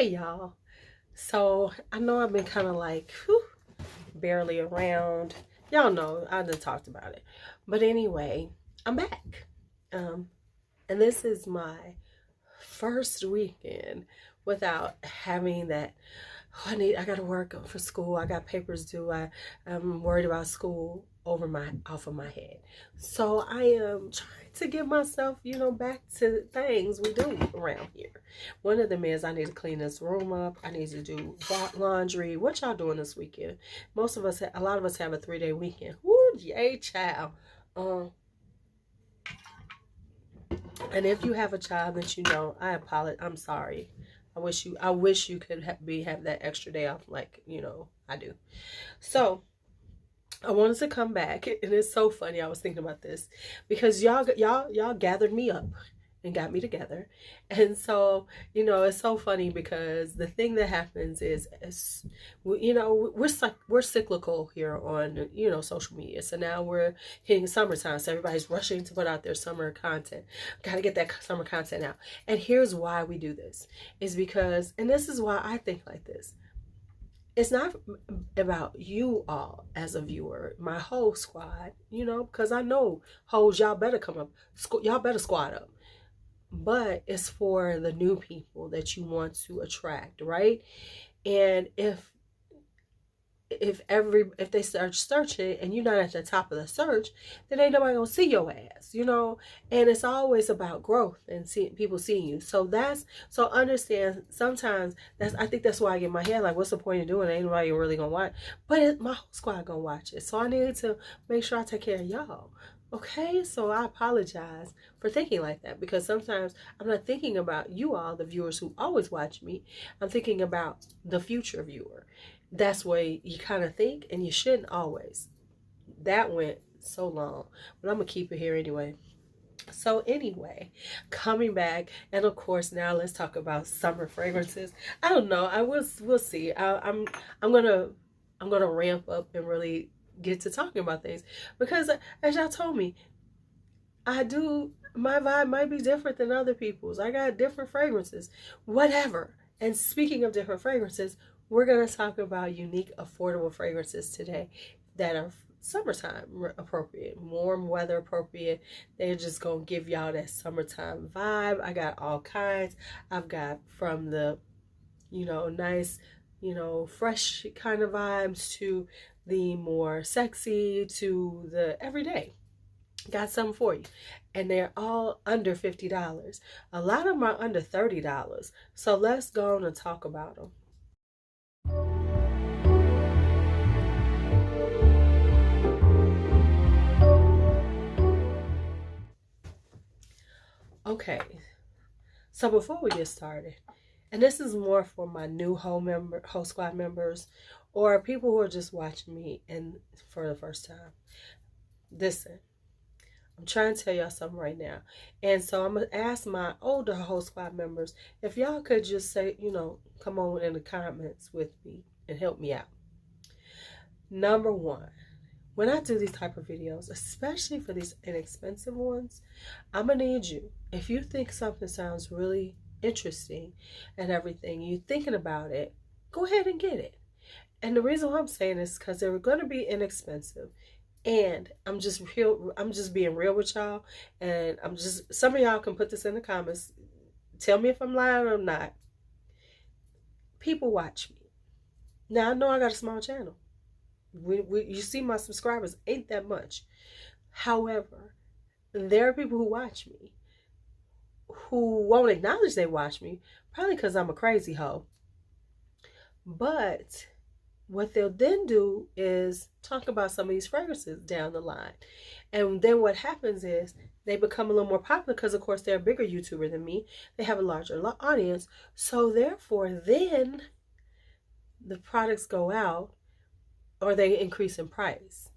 Hey y'all. So I know I've been kind of like barely around. Y'all know I done talked about it. But anyway, I'm back. Um, and this is my first weekend without having that. Oh, I gotta work for school. I got papers due. I'm worried about school off of my head. So I am trying to get myself, back to things we do around here. One of them is I need to clean this room up. I need to do laundry. What y'all doing this weekend? A lot of us have a 3-day weekend. Woo, yay, child. And if you have a child that you know, I apologize. I'm sorry. I wish you could have that extra day off, like I do. So I wanted to come back, and it's so funny. I was thinking about this because y'all gathered me up and got me together, and so it's so funny because the thing that happens is we're cyclical here on social media. So now we're hitting summertime, so everybody's rushing to put out their summer content. Got to get that summer content out, and here's why we do this is because, and this is why I think like this. It's not about you all as a viewer, my whole squad, because I know hoes, y'all better come up, y'all better squad up. But it's for the new people that you want to attract, right? And if they start searching and you're not at the top of the search, then ain't nobody gonna see your ass, and it's always about growth and people seeing you. So understand, sometimes I think that's why I get in my head like, what's the point of doing it? Ain't nobody really gonna watch, but my whole squad gonna watch it. So I need to make sure I take care of y'all. Okay, so I apologize for thinking like that, because sometimes I'm not thinking about you all, the viewers who always watch me. I'm thinking about the future viewer. That's why you kind of think, and you shouldn't always. That went so long, but I'm gonna keep it here anyway. So anyway, coming back, and of course now let's talk about summer fragrances. I don't know. We'll see. I'm gonna ramp up and really get to talking about things, because as y'all told me, my vibe might be different than other people's. I got different fragrances, whatever. And speaking of different fragrances, we're going to talk about unique, affordable fragrances today that are summertime appropriate, warm weather appropriate. They're just going to give y'all that summertime vibe. I got all kinds. I've got from the, nice, fresh kind of vibes to the more sexy to the everyday. Got something for you. And they're all under $50. A lot of them are under $30. So let's go on and talk about them. Okay, so before we get started, and this is more for my new whole squad members, or people who are just watching me for the first time. Listen, I'm trying to tell y'all something right now. And so I'm going to ask my older whole squad members if y'all could just say, come on in the comments with me and help me out. Number one, when I do these type of videos, especially for these inexpensive ones, I'm going to need you. If you think something sounds really interesting and everything, you're thinking about it, go ahead and get it. And the reason why I'm saying this is because they're going to be inexpensive. And I'm just being real with y'all. And some of y'all can put this in the comments. Tell me if I'm lying or not. People watch me. Now, I know I got a small channel. You see my subscribers ain't that much. However, there are people who watch me who won't acknowledge they watch me, probably because I'm a crazy hoe. But what they'll then do is talk about some of these fragrances down the line. And then what happens is they become a little more popular because, of course, they're a bigger YouTuber than me. They have a larger audience. So therefore, then the products go out or they increase in price.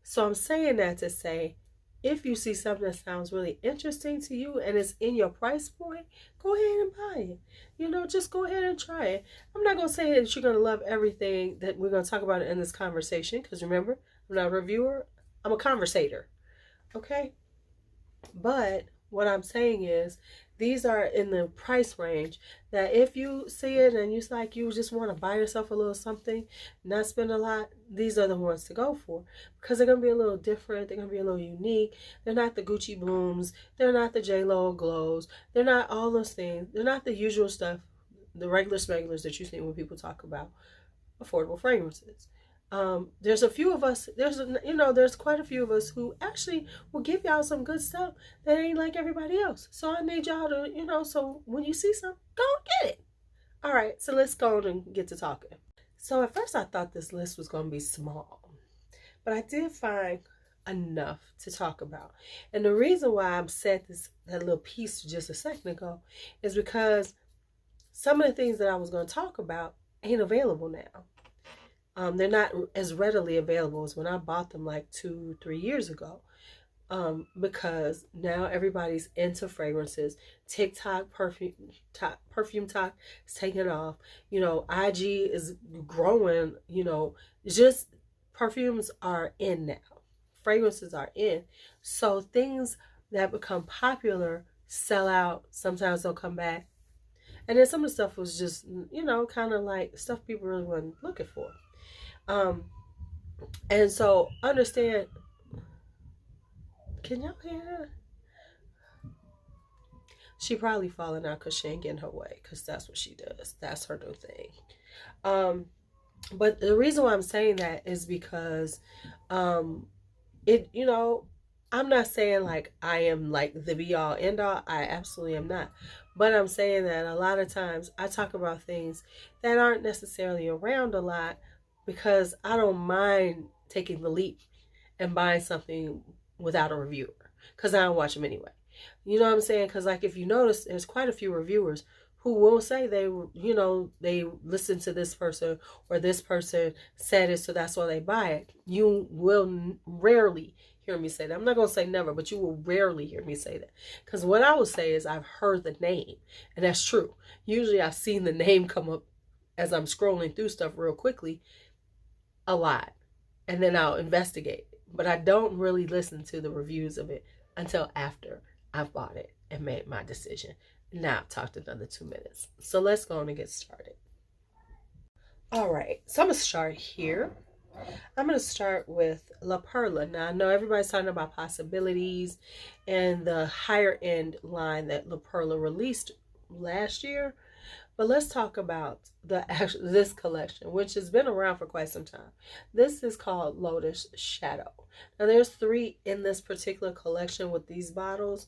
So I'm saying that to say, if you see something that sounds really interesting to you and it's in your price point, go ahead and buy it. Just go ahead and try it. I'm not going to say that you're going to love everything that we're going to talk about in this conversation, because remember, I'm not a reviewer, I'm a conversator. Okay? But what I'm saying is these are in the price range that if you see it and you like you just want to buy yourself a little something, not spend a lot, these are the ones to go for, because they're going to be a little different. They're going to be a little unique. They're not the Gucci Blooms. They're not the J.Lo Glows. They're not all those things. They're not the usual stuff, the regular smugglers that you see when people talk about affordable fragrances. There's a few of us, there's quite a few of us who actually will give y'all some good stuff that ain't like everybody else. So I need y'all to, so when you see something, go get it. All right, so let's go on and get to talking. So at first I thought this list was going to be small, but I did find enough to talk about. And the reason why I said that little piece just a second ago is because some of the things that I was going to talk about ain't available now. They're not as readily available as when I bought them like 2-3 years ago, because now everybody's into fragrances. TikTok, perfume talk is taking off. IG is growing. Just perfumes are in now. Fragrances are in. So things that become popular sell out. Sometimes they'll come back. And then some of the stuff was just, kind of like stuff people really weren't looking for. And so understand, can y'all hear her? She probably falling out because she ain't getting her way, because that's what she does. That's her new thing. But the reason why I'm saying that is because, I'm not saying like I am like the be all end all. I absolutely am not. But I'm saying that a lot of times I talk about things that aren't necessarily around a lot, because I don't mind taking the leap and buying something without a reviewer, because I don't watch them anyway. You know what I'm saying? Because like if you notice, there's quite a few reviewers who will say they listen to this person or this person said it, so that's why they buy it. You will rarely hear me say that. I'm not going to say never, but you will rarely hear me say that. Because what I will say is I've heard the name, and that's true. Usually I've seen the name come up as I'm scrolling through stuff real quickly a lot, and then I'll investigate. But I don't really listen to the reviews of it until after I've bought it and made my decision. Now I've talked another 2 minutes. So let's go on and get started. All right, so I'm going to start here. I'm going to start with La Perla. Now, I know everybody's talking about possibilities and the higher end line that La Perla released last year. But let's talk about this collection, which has been around for quite some time. This is called Lotus Shadow. Now, there's 3 in this particular collection with these bottles.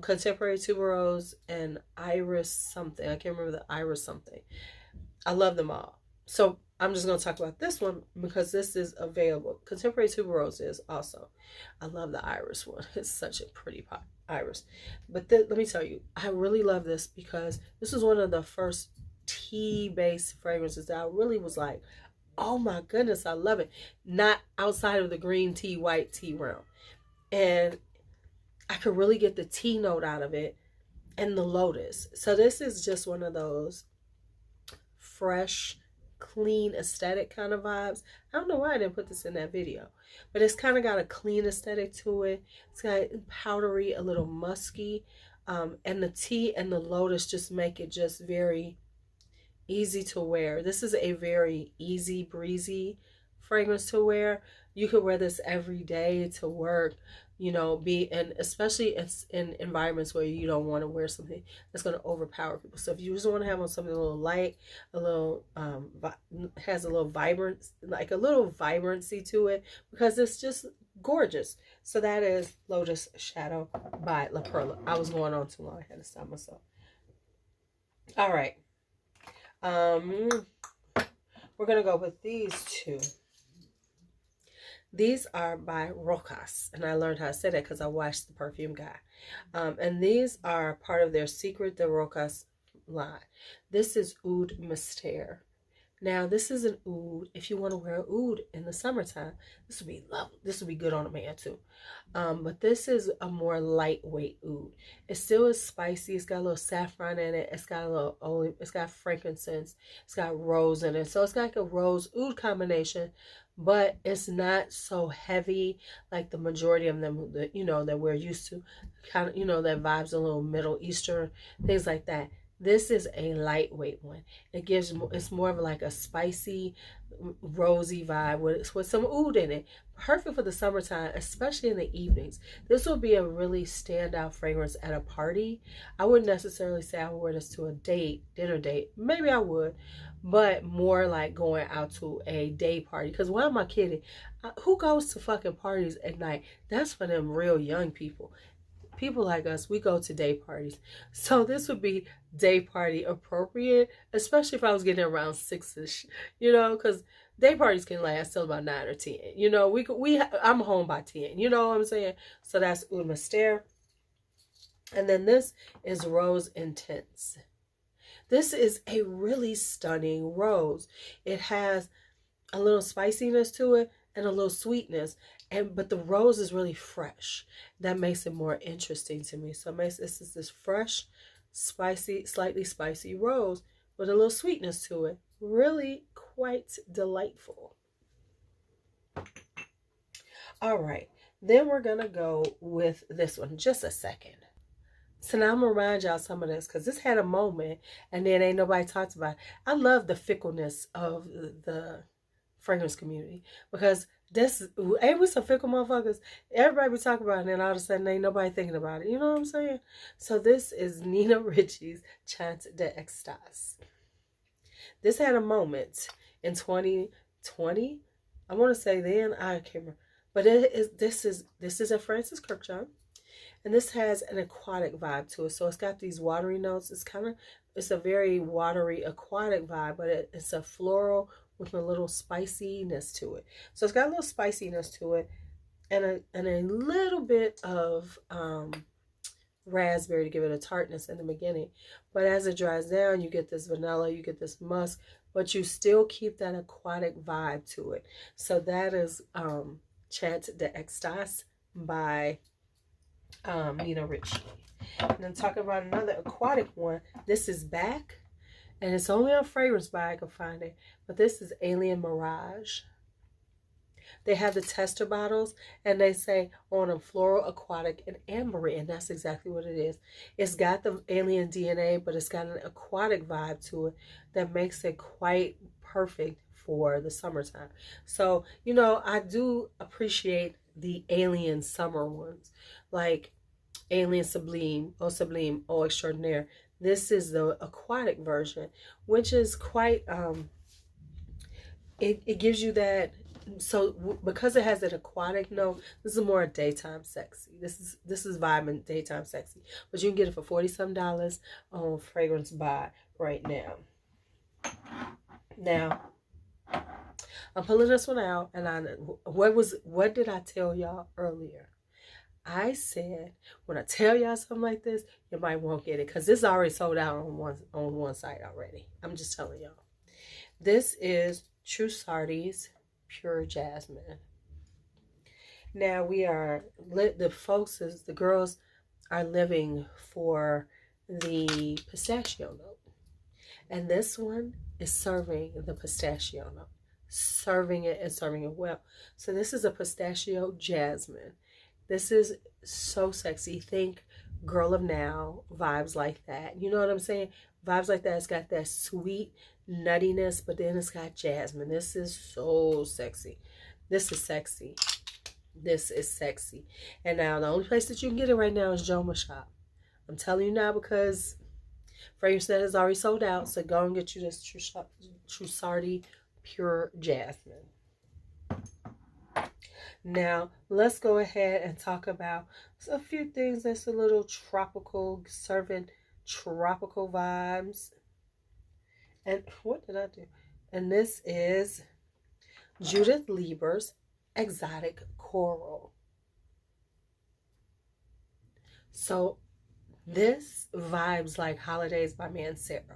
Contemporary Tuberose and Iris something. I can't remember the Iris something. I love them all. So I'm just going to talk about this one because this is available. Contemporary Tuberose is also. I love the Iris one. It's such a pretty Iris. But let me tell you, I really love this because this was one of the first tea-based fragrances that I really was like, oh my goodness, I love it. Not outside of the green tea, white tea realm. And I could really get the tea note out of it and the lotus. So this is just one of those fresh, clean aesthetic kind of vibes. I don't know why I didn't put this in that video, but it's kind of got a clean aesthetic to it. It's got powdery, a little musky, and the tea and the lotus just make it just very easy to wear. This is a very easy breezy fragrance to wear. You could wear this every day to work, and especially in environments where you don't want to wear something that's going to overpower people. So if you just want to have on something a little light, a little has a little vibrance, like a little vibrancy to it, because it's just gorgeous. So that is Lotus Shadow by La Perla. I was going on too long. I had to stop myself. All right. We're gonna go with these 2. These are by Rochas, and I learned how to say that because I watched the Perfume Guy. And these are part of their Secret de Rochas line. This is Oud Mystère. Now, this is an oud. If you want to wear an oud in the summertime, this would be lovely. This would be good on a man too. But this is a more lightweight oud. It still is spicy. It's got a little saffron in it. It's got a little olive. It's got frankincense. It's got rose in it. So it's got like a rose oud combination, but it's not so heavy like the majority of them that, you know, that we're used to. Kind of, you know, that vibes a little Middle Eastern, things like that. This is a lightweight one. It's more of like a spicy, rosy vibe with some oud in it. Perfect for the summertime, especially in the evenings. This will be a really standout fragrance at a party. I wouldn't necessarily say I would wear this to a dinner date. Maybe I would, but more like going out to a day party. Because why am I kidding? Who goes to fucking parties at night? That's for them real young people. People like us, we go to day parties. So this would be day party appropriate, especially if I was getting around 6ish, you know, because day parties can last till about 9 or 10. You know, I'm home by 10. You know what I'm saying? So that's Oud Mystère. And then this is Rose Intense. This is a really stunning rose. It has a little spiciness to it and a little sweetness. But the rose is really fresh. That makes it more interesting to me. So this is this fresh, spicy, slightly spicy rose with a little sweetness to it. Really quite delightful. All right. Then we're going to go with this one. Just a second. So now I'm going to remind y'all some of this because this had a moment and then ain't nobody talked about it. I love the fickleness of the fragrance community because ain't we some fickle motherfuckers? Everybody be talking about it and then all of a sudden ain't nobody thinking about it. You know what I'm saying? So this is Nina Ricci's Chant d'Extase. This had a moment in 2020. I want to say then, I can't remember. But this is a Francis Kurkdjian. And this has an aquatic vibe to it. So it's got these watery notes. It's a very watery aquatic vibe, but it's a floral with a little spiciness to it. So it's got a little spiciness to it and a little bit of raspberry to give it a tartness in the beginning. But as it dries down, you get this vanilla, you get this musk, but you still keep that aquatic vibe to it. So that is Chant d'Extase by Nina Ricci. And then talking about another aquatic one, this is back. And it's only on Fragrance Buy I can find it. But this is Alien Mirage. They have the tester bottles. And they say on them floral, aquatic, and ambery. And that's exactly what it is. It's got the alien DNA. But it's got an aquatic vibe to it. That makes it quite perfect for the summertime. So, you know, I do appreciate the alien summer ones. Like Alien Sublime, Eau Extraordinaire. This is the aquatic version, which is quite, it gives you that, so because it has that aquatic note, this is more daytime sexy. This is vibing daytime sexy. But you can get it for $40-some on Fragrance Buy right now. Now, I'm pulling this one out, and what did I tell y'all earlier? I said, when I tell y'all something like this, you might won't get it because this is already sold out on one site already. I'm just telling y'all. This is Trussardi's Pure Jasmine. Now the girls are living for the pistachio note. And this one is serving the pistachio note. Serving it and serving it well. So this is a pistachio jasmine. This is so sexy. Think Girl of Now, vibes like that. You know what I'm saying? Vibes like that. It's got that sweet nuttiness, but then it's got jasmine. This is so sexy. This is sexy. This is sexy. And now the only place that you can get it right now is Joma Shop. I'm telling you now because Fragrance Net is already sold out. So go and get you this Trussardi Pure Jasmine. Now, let's go ahead and talk about a few things that's a little tropical, serving tropical vibes. And what did I do? And this is Judith Leiber's Exotic Coral. So, this vibes like Holidays by Mancera.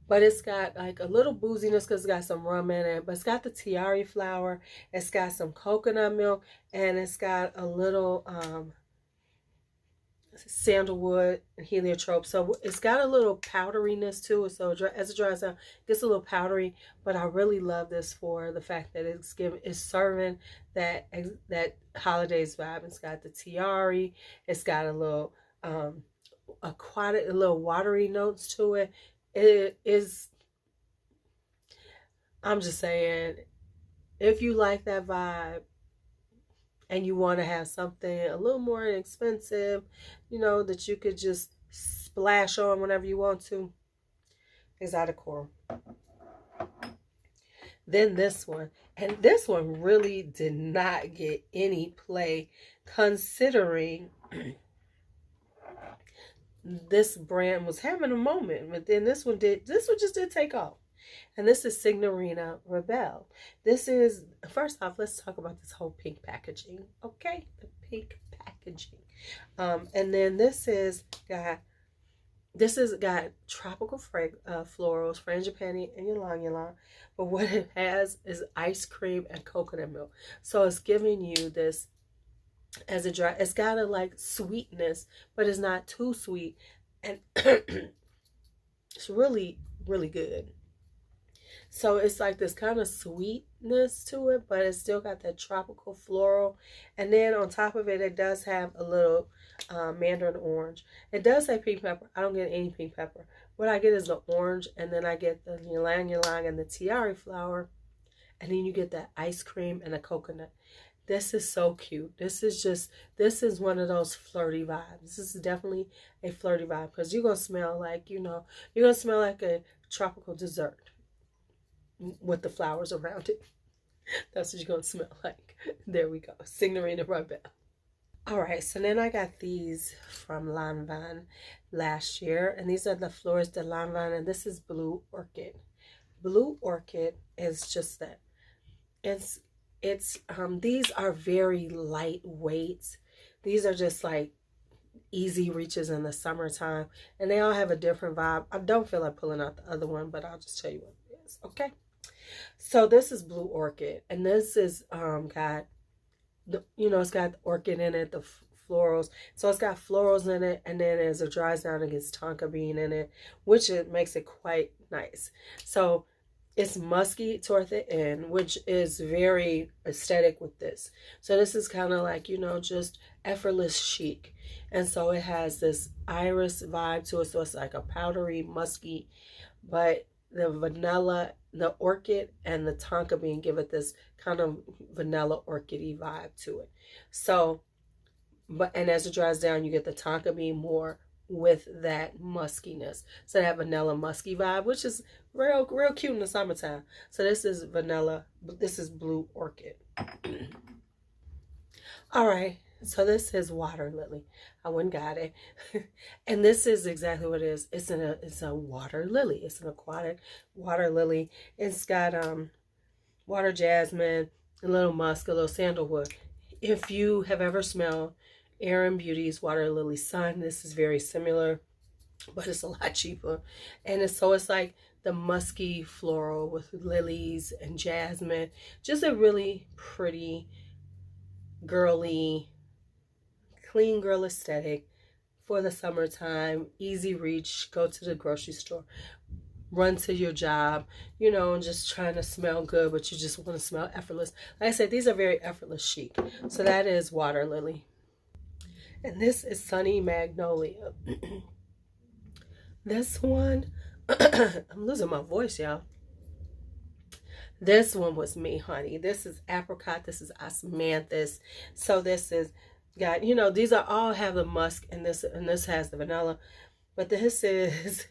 but it's got like a little booziness because it's got some rum in it, but it's got the tiare flower, it's got some coconut milk, and it's got a little sandalwood and heliotrope. So it's got a little powderiness to it. So as it dries out, it gets a little powdery. But I really love this for the fact that it's serving that holidays vibe. It's got the tiare. It's got a little aquatic, a little watery notes to it. It is. I'm just saying, if you like that vibe, and you want to have something a little more expensive, you know, that you could just splash on whenever you want to, Exotic Coral. Then this one, and this one really did not get any play considering this brand was having a moment, but then this one just did take off. And this is Signorina Rebelle. This is, first off, let's talk about this whole pink packaging. Okay, the pink packaging. And then this has got tropical florals, frangipani, and ylang ylang. But what it has is ice cream and coconut milk. So it's giving you this, as a dry, it's got a like sweetness, but it's not too sweet. And it's really, really good. So it's like this kind of sweetness to it, but it's still got that tropical floral. And then on top of it, it does have a little mandarin orange. It does say pink pepper. I don't get any pink pepper. What I get is the orange, and then I get the ylang ylang and the tiare flower. And then you get that ice cream and the coconut. This is so cute. This is one of those flirty vibes. This is definitely a flirty vibe because you're going to smell like, you know, you're going to smell like a tropical dessert with the flowers around it. That's what you're going to smell like. There we go. Signorina Rebelle. All right, so then I got these from Lanvin last year, and these are the Flores de Lanvin, and this is Blue Orchid. Blue Orchid is just that. It's these are very lightweight. These are just like easy reaches in the summertime, and they all have a different vibe. I don't feel like pulling out the other one, but I'll just tell you what it is. Okay, so this is Blue Orchid, and this is got the, you know, it's got the orchid in it, the florals. So it's got florals in it, and then as it dries down, it gets tonka bean in it, which it makes it quite nice. So it's musky toward the end, which is very aesthetic with this. So this is kind of like, you know, just effortless chic. And so it has this iris vibe to it. So it's like a powdery, musky, but the vanilla, the orchid, and the tonka bean give it this kind of vanilla orchidy vibe to it. So, and as it dries down, you get the tonka bean more with that muskiness. So that vanilla musky vibe, which is real cute in the summertime. So this is vanilla, this is Blue Orchid. All right, so this is Water Lily. I went and got it. And this is exactly what it is. It's a water lily. It's an aquatic water lily. It's got water jasmine, a little musk, a little sandalwood. If you have ever smelled Erin Beauty's Water Lily Sun, this is very similar, but it's a lot cheaper. And it's like the musky floral with lilies and jasmine. Just a really pretty, girly, clean girl aesthetic for the summertime. Easy reach, go to the grocery store, run to your job, you know, and just trying to smell good, but you just want to smell effortless. Like I said, these are very effortless chic. So that is Water Lily. And this is Sunny Magnolia. This one, I'm losing my voice, y'all. This one was me, honey. This is apricot. This is osmanthus. So this is got, you know, these are all have the musk, and this has the vanilla. But this is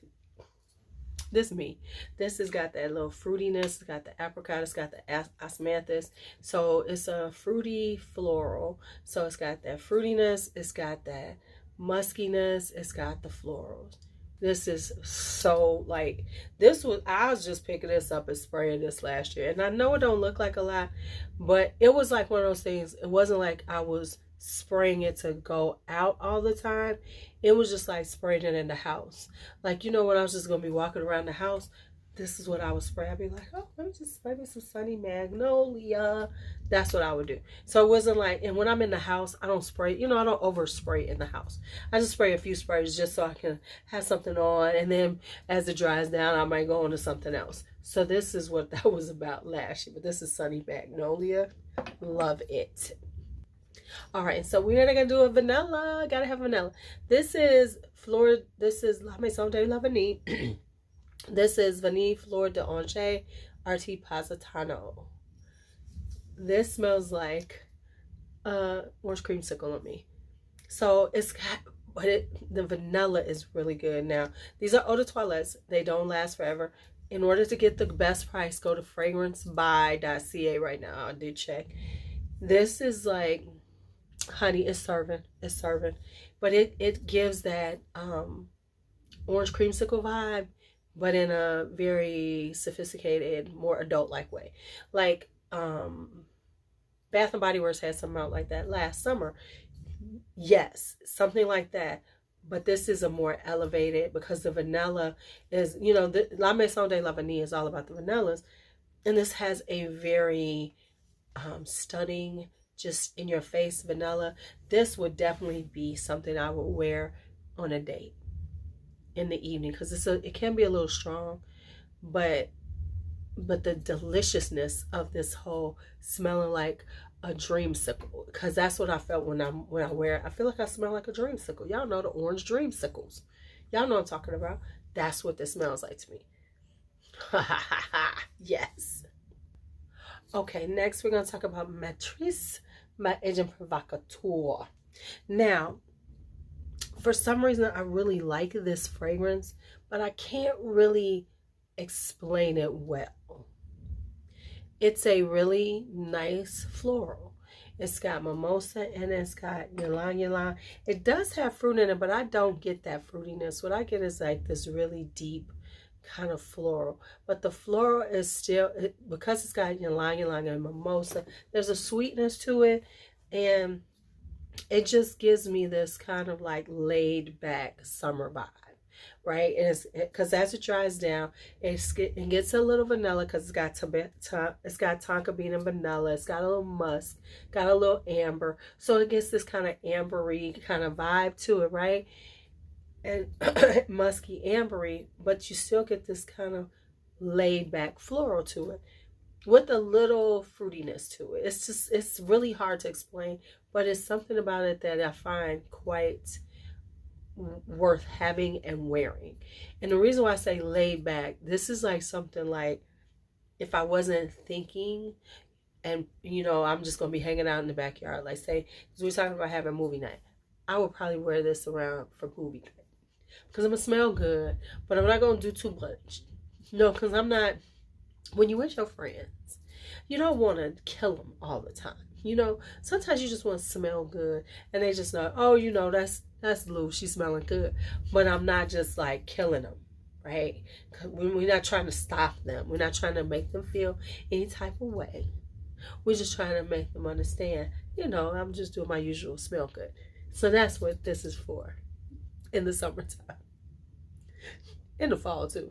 me. This has got that little fruitiness. It's got the apricot. It's got the osmanthus. So it's a fruity floral. So it's got that fruitiness. It's got that muskiness. It's got the florals. This is so like, I was just picking this up and spraying this last year. And I know it don't look like a lot, but it was like one of those things. It wasn't like I was spraying it to go out all the time. It was just like spraying it in the house. Like, you know, when I was just going to be walking around the house, this is what I would spray. I'd be like, oh, let me just spray me some Sunny Magnolia. That's what I would do. So it wasn't like, and when I'm in the house, I don't spray, you know, I don't overspray in the house. I just spray a few sprays just so I can have something on. And then as it dries down, I might go on to something else. So this is what that was about last year. But this is Sunny Magnolia. Love it. All right, so we're gonna do a vanilla. Gotta have vanilla. This is La Maison de la Vanille. This is Vanille Fleur d'Orange Arti Positano. This smells like orange creamsicle on me. So it's got, but the vanilla is really good. Now, these are eau de toilettes. They don't last forever. In order to get the best price, go to fragrancebuy.ca right now. I did check. This is like, honey, it's serving. It's serving. But it gives that orange creamsicle vibe, but in a very sophisticated, more adult-like way. Like, Bath and Body Works had something out like that last summer. Yes, something like that. But this is a more elevated, because the vanilla is, you know, the La Maison de la Vanille is all about the vanillas. And this has a very stunning, just in your face vanilla. This would definitely be something I would wear on a date in the evening, because it can be a little strong, but the deliciousness of this whole smelling like a dreamsicle, because that's what I felt when I wear it. I feel like I smell like a dreamsicle. Y'all know the orange dreamsicles. Y'all know what I'm talking about. That's what this smells like to me. Yes. Okay, next we're going to talk about Matrice by Agent Provacateur. Now, for some reason, I really like this fragrance, but I can't really explain it well. It's a really nice floral. It's got mimosa and it's got ylang ylang. It does have fruit in it, but I don't get that fruitiness. What I get is like this really deep kind of floral. But the floral is still, because it's got ylang ylang and mimosa, there's a sweetness to it. And it just gives me this kind of like laid back summer vibe, right? And it's because as it dries down, it gets a little vanilla, because it's got tonka bean and vanilla. It's got a little musk, got a little amber, so it gets this kind of ambery kind of vibe to it, right? And musky ambery, but you still get this kind of laid back floral to it, with a little fruitiness to it. It's really hard to explain, but it's something about it that I find quite worth having and wearing. And the reason why I say laid back, this is like something like, if I wasn't thinking, and you know, I'm just gonna be hanging out in the backyard, like say, because we're talking about having movie night, I would probably wear this around for movie night, because I'm gonna smell good, but I'm not gonna do too much. No, because I'm not. When you with your friends, you don't want to kill them all the time. You know, sometimes you just want to smell good, and they just know, oh, you know, that's Lou, she's smelling good. But I'm not just like killing them, right? We're not trying to stop them. We're not trying to make them feel any type of way. We're just trying to make them understand, you know, I'm just doing my usual smell good. So that's what this is for in the summertime. In the fall, too.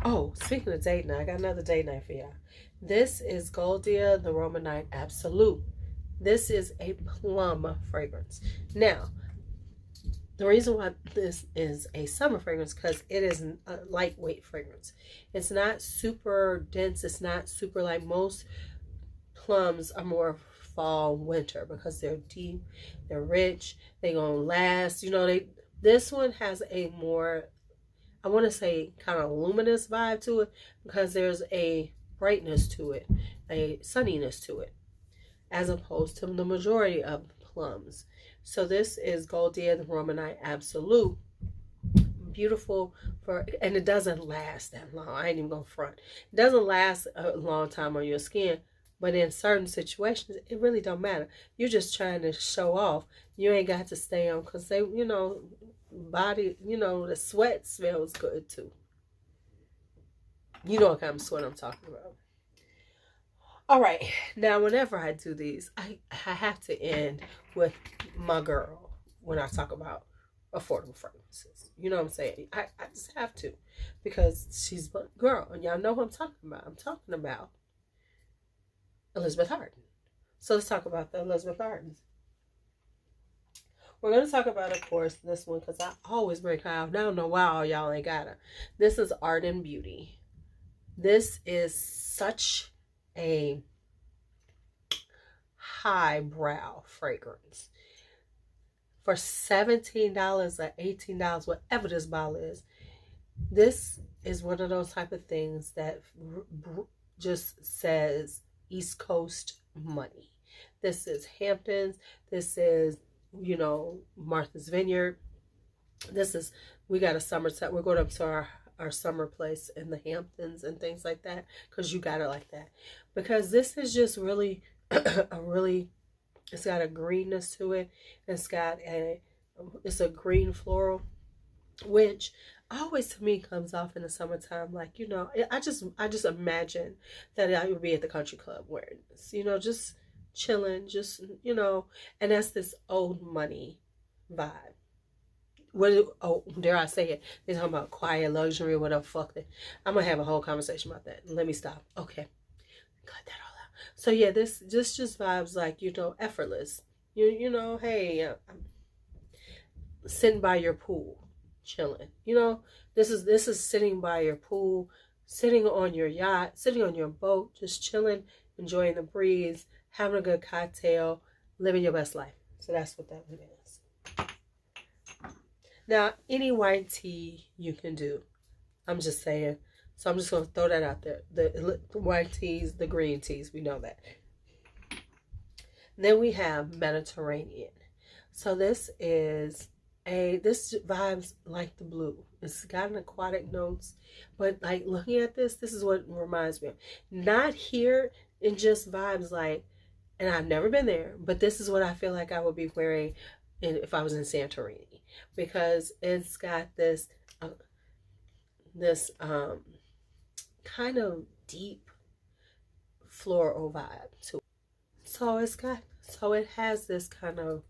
Oh, speaking of date night, I got another date night for y'all. This is Goldia the Romanite Absolute. This is a plum fragrance. Now, the reason why this is a summer fragrance, because it is a lightweight fragrance. It's not super dense. It's not super like most plums are more fall, winter, because they're deep, they're rich, they're gonna last. You know, this one has a more, I want to say, kind of luminous vibe to it, because there's a brightness to it, a sunniness to it, as opposed to the majority of plums. So this is Goldia the Romanite Absolute. Beautiful and it doesn't last that long. I ain't even gonna front. It doesn't last a long time on your skin, but in certain situations, it really don't matter. You're just trying to show off. You ain't got to stay on, because they, you know, body, you know, the sweat smells good too. You know what kind of sweat I'm talking about. All right, now whenever I do these, I have to end with my girl when I talk about affordable fragrances. You know what I'm saying? I just have to, because she's my girl, and y'all know who I'm talking about. I'm talking about Elizabeth Arden. So let's talk about the Elizabeth Ardens. We're going to talk about, of course, this one, because I always bring her out. I don't know why y'all ain't got her. This is Arden Beauty. This is such a highbrow fragrance. For $17 or $18, whatever this bottle is, this is one of those type of things that just says East Coast money. This is Hamptons. This is, you know, Martha's Vineyard. This is, we got a summertime. We're going up to our summer place in the Hamptons and things like that, because you got it like that. Because this is just really it's got a greenness to it. It's a green floral, which always to me comes off in the summertime. Like, you know, I just imagine that I would be at the country club wearing this, you know, just chilling, just, you know, and that's this old money vibe. Dare I say it? They're talking about quiet luxury or whatever. Fuck that. I'm gonna have a whole conversation about that. Let me stop. Okay, cut that all out. So yeah, this just vibes like, you know, effortless. You know, hey, I'm sitting by your pool, chilling. You know, this is sitting by your pool, sitting on your yacht, sitting on your boat, just chilling, enjoying the breeze, having a good cocktail, living your best life. So that's what that one is. Now, any white tea you can do. I'm just saying. So I'm just going to throw that out there. The white teas, the green teas, we know that. Then we have Mediterranean. So this vibes like the blue. It's got an aquatic notes, but like looking at this is what it reminds me of. Not here, it just vibes like, and I've never been there, but this is what I feel like I would be wearing if I was in Santorini, because it's got this kind of deep floral vibe to it. So it has this kind of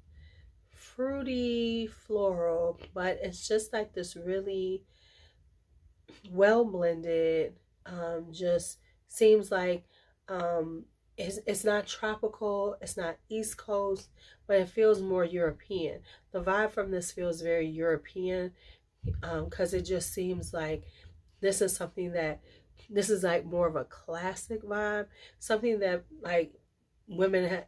fruity floral, but it's just like this really well blended, just seems like it's not tropical, it's not East Coast, but it feels more European. The vibe from this feels very European, because it just seems like this is like more of a classic vibe, something that like women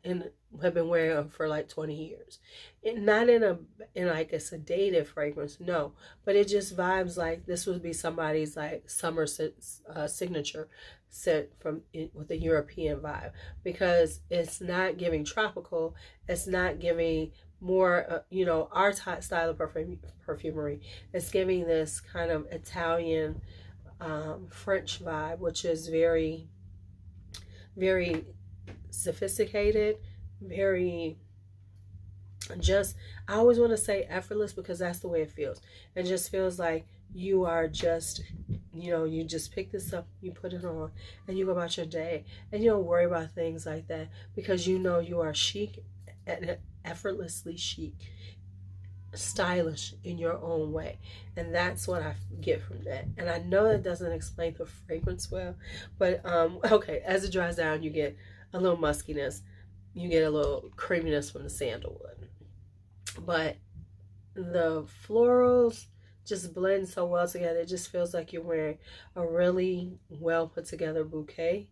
have been wearing for like 20 years. Not in like a sedative fragrance, no, but it just vibes like this would be somebody's like summer signature scent with a European vibe, because it's not giving tropical, it's not giving more you know, our style of perfumery. It's giving this kind of Italian French vibe, which is very, very sophisticated, very just, I always want to say effortless, because that's the way it feels. It just feels like you are just, you know, you just pick this up, you put it on, and you go about your day, and you don't worry about things like that, because you know you are chic, and effortlessly chic, stylish in your own way. And that's what I get from that. And I know that doesn't explain the fragrance well, but okay, as it dries down, you get a little muskiness, you get a little creaminess from the sandalwood, but the florals just blend so well together. It just feels like you're wearing a really well put together bouquet,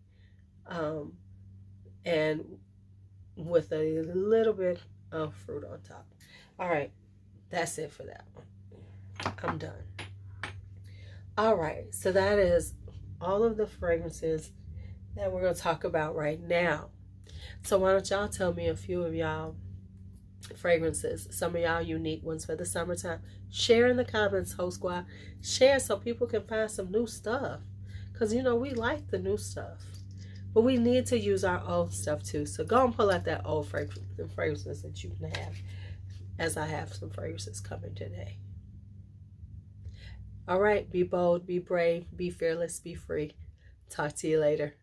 and with a little bit of fruit on top. All right, that's it for that one. I'm done. All right, so that is all of the fragrances that we're going to talk about right now. So why don't y'all tell me a few of y'all fragrances, some of y'all unique ones for the summertime. Share in the comments, Host Squad. Share so people can find some new stuff, because you know we like the new stuff, but we need to use our old stuff too. So go and pull out that old fragrances that you can have, as I have some fragrances coming today. All right, be bold, be brave, be fearless, be free. Talk to you later.